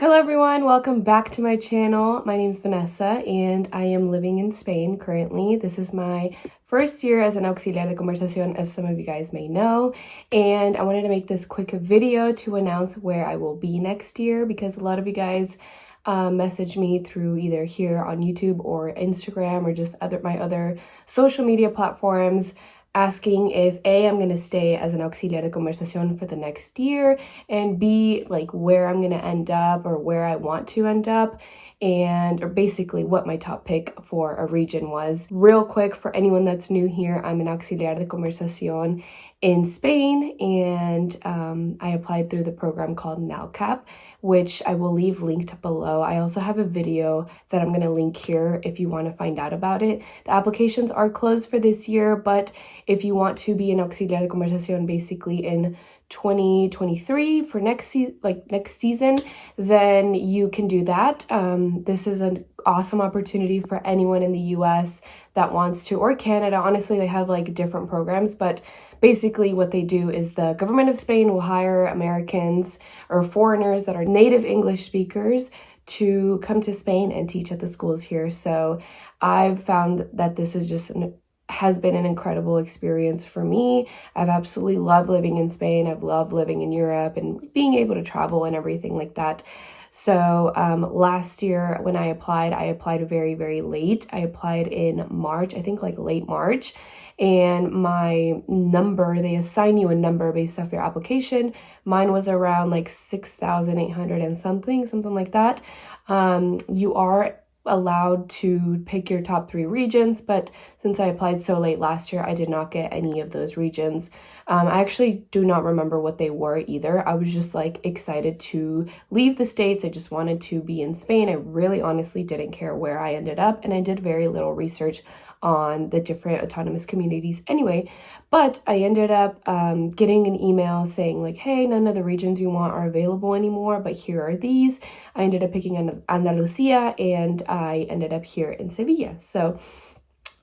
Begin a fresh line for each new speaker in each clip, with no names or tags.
Hello everyone, welcome back to my channel. My name is Vanessa and I am living in Spain currently. This is my first year as an Auxiliar de Conversacion, as some of you guys may know, and I wanted to make this quick video to announce where I will be next year because a lot of you guys message me through either here on YouTube or Instagram or just my other social media platforms asking if A, I'm going to stay as an Auxiliar de Conversacion for the next year, and B, like where I'm going to end up or where I want to end up, or basically what my top pick for a region was. Real quick, for anyone that's new here, I'm an Auxiliar de Conversacion in Spain, and I applied through the program called NALCAP, which I will leave linked below. I also have a video that I'm going to link here if you want to find out about it. The applications are closed for this year, but if you want to be an Auxiliar de Conversacion basically in 2023 for next season, then you can do that. This is an awesome opportunity for anyone in the US that wants to, or Canada. Honestly, they have like different programs, but basically what they do is the government of Spain will hire Americans or foreigners that are native English speakers to come to Spain and teach at the schools here. So I've found that this is has been an incredible experience for me. I've absolutely loved living in Spain. I've loved living in Europe and being able to travel and everything like that. So last year when I applied very, very late. I applied in March, I think like late March. And my number, they assign you a number based off your application. Mine was around like 6,800 and something like that. You are allowed to pick your top 3 regions, but since I applied so late last year, I did not get any of those regions. I actually do not remember what they were either. I was just like excited to leave the States. I just wanted to be in Spain. I really honestly didn't care where I ended up, and I did very little research on the different autonomous communities anyway, but I ended up getting an email saying like, hey, none of the regions you want are available anymore, but here are these. I ended up picking Andalusia, and I ended up here in Sevilla. So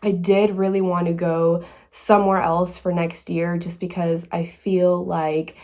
I did really want to go somewhere else for next year just because I feel like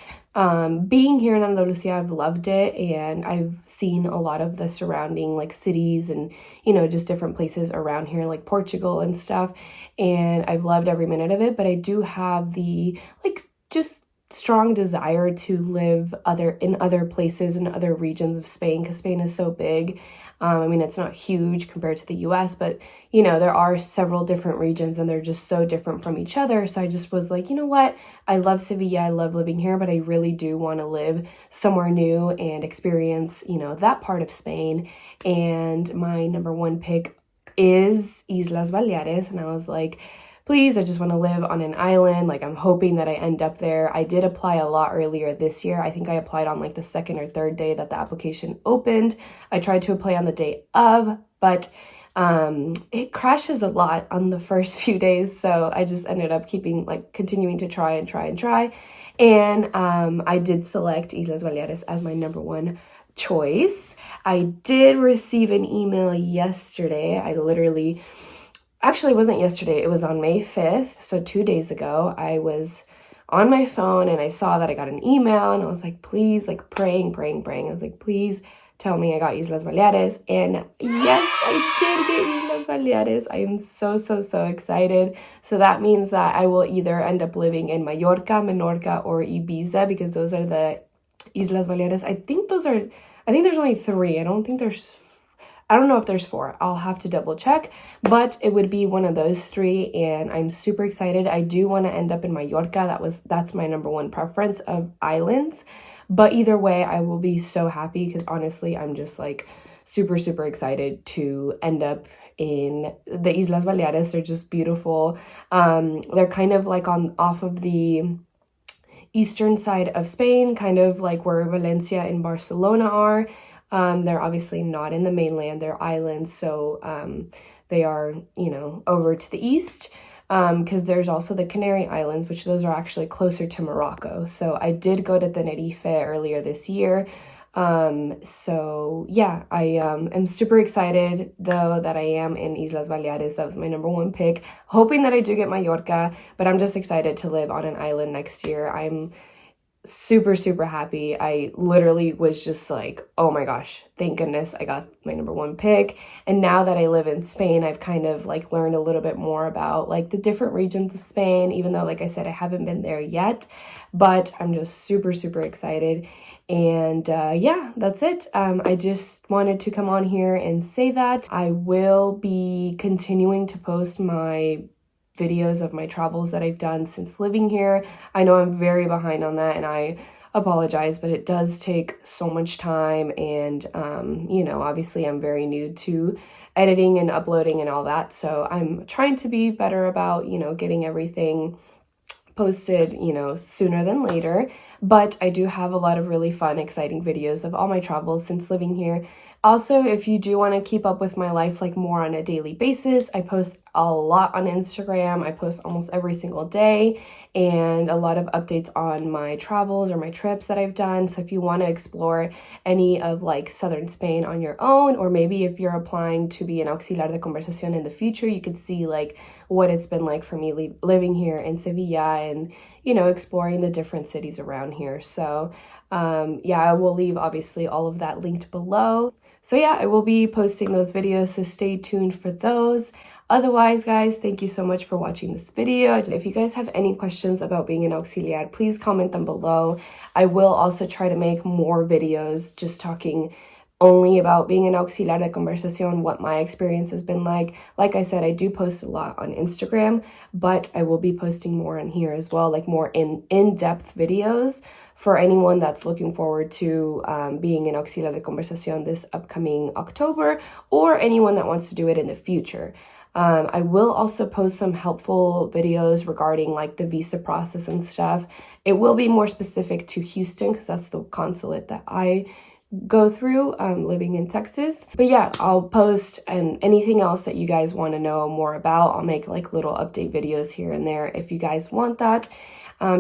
being here in Andalusia, I've loved it, and I've seen a lot of the surrounding like cities and, you know, just different places around here like Portugal and stuff, and I've loved every minute of it. But I do have the like just strong desire to live in other places and other regions of Spain, because Spain is so big. I mean, it's not huge compared to the US, but you know, there are several different regions and they're just so different from each other. So I just was like, you know what? I love Sevilla. I love living here, but I really do want to live somewhere new and experience, you know, that part of Spain. And my number 1 pick is Islas Baleares. And I was like, please, I just want to live on an island. Like, I'm hoping that I end up there. I did apply a lot earlier this year. I think I applied on like the 2nd or 3rd day that the application opened. I tried to apply on the day of, but it crashes a lot on the first few days. So I just ended up continuing to try. And I did select Islas Baleares as my number 1 choice. I did receive an email yesterday. Actually, it wasn't yesterday. It was on May 5th. So 2 days ago, I was on my phone and I saw that I got an email, and I was like, please, like praying. I was like, please tell me I got Islas Baleares. And yes, I did get Islas Baleares. I am so excited. So that means that I will either end up living in Mallorca, Menorca, or Ibiza, because those are the Islas Baleares. I think there's only 3. I don't know if there's 4. I'll have to double check, but it would be one of those 3, and I'm super excited. I do want to end up in Mallorca. That's my number 1 preference of islands, but either way, I will be so happy because honestly, I'm just like super excited to end up in the Islas Baleares. They're just beautiful. They're kind of like off of the eastern side of Spain, kind of like where Valencia and Barcelona are. They're obviously not in the mainland, they're islands, so they are, you know, over to the east, because there's also the Canary Islands, which those are actually closer to Morocco. So I did go to Tenerife earlier this year. So yeah, I am super excited though that I am in Islas Baleares. That was my number 1 pick, hoping that I do get Mallorca, but I'm just excited to live on an island next year. I'm super happy. I literally was just like, oh my gosh, thank goodness I got my #1 pick. And now that I live in Spain, I've kind of like learned a little bit more about like the different regions of Spain, even though, like I said, I haven't been there yet, but I'm just super excited. And yeah, that's it. I just wanted to come on here and say that I will be continuing to post my videos of my travels that I've done since living here. I know I'm very behind on that, and I apologize, but it does take so much time. And, you know, obviously I'm very new to editing and uploading and all that. So I'm trying to be better about, you know, getting everything posted, you know, sooner than later. But I do have a lot of really fun, exciting videos of all my travels since living here. Also, if you do want to keep up with my life like more on a daily basis, I post a lot on Instagram. I post almost every single day, and a lot of updates on my travels or my trips that I've done. So if you want to explore any of like southern Spain on your own, or maybe if you're applying to be an Auxiliar de Conversacion in the future, you could see like what it's been like for me living here in Sevilla, and, you know, exploring the different cities around here. So yeah, I will leave obviously all of that linked below. So yeah, I will be posting those videos, so stay tuned for those. Otherwise, guys, thank you so much for watching this video. If you guys have any questions about being an auxiliar, please comment them below. I will also try to make more videos just talking only about being an auxiliar de conversación, what my experience has been like. Like I said, I do post a lot on Instagram, but I will be posting more on here as well, like more in-depth videos for anyone that's looking forward to being an auxiliar de conversación this upcoming October, or anyone that wants to do it in the future. I will also post some helpful videos regarding like the visa process and stuff. It will be more specific to Houston because that's the consulate that I go through living in Texas. But yeah, I'll post, and anything else that you guys want to know more about, I'll make like little update videos here and there if you guys want that.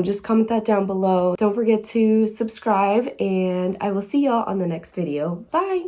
Just comment that down below. Don't forget to subscribe, and I will see y'all on the next video. Bye!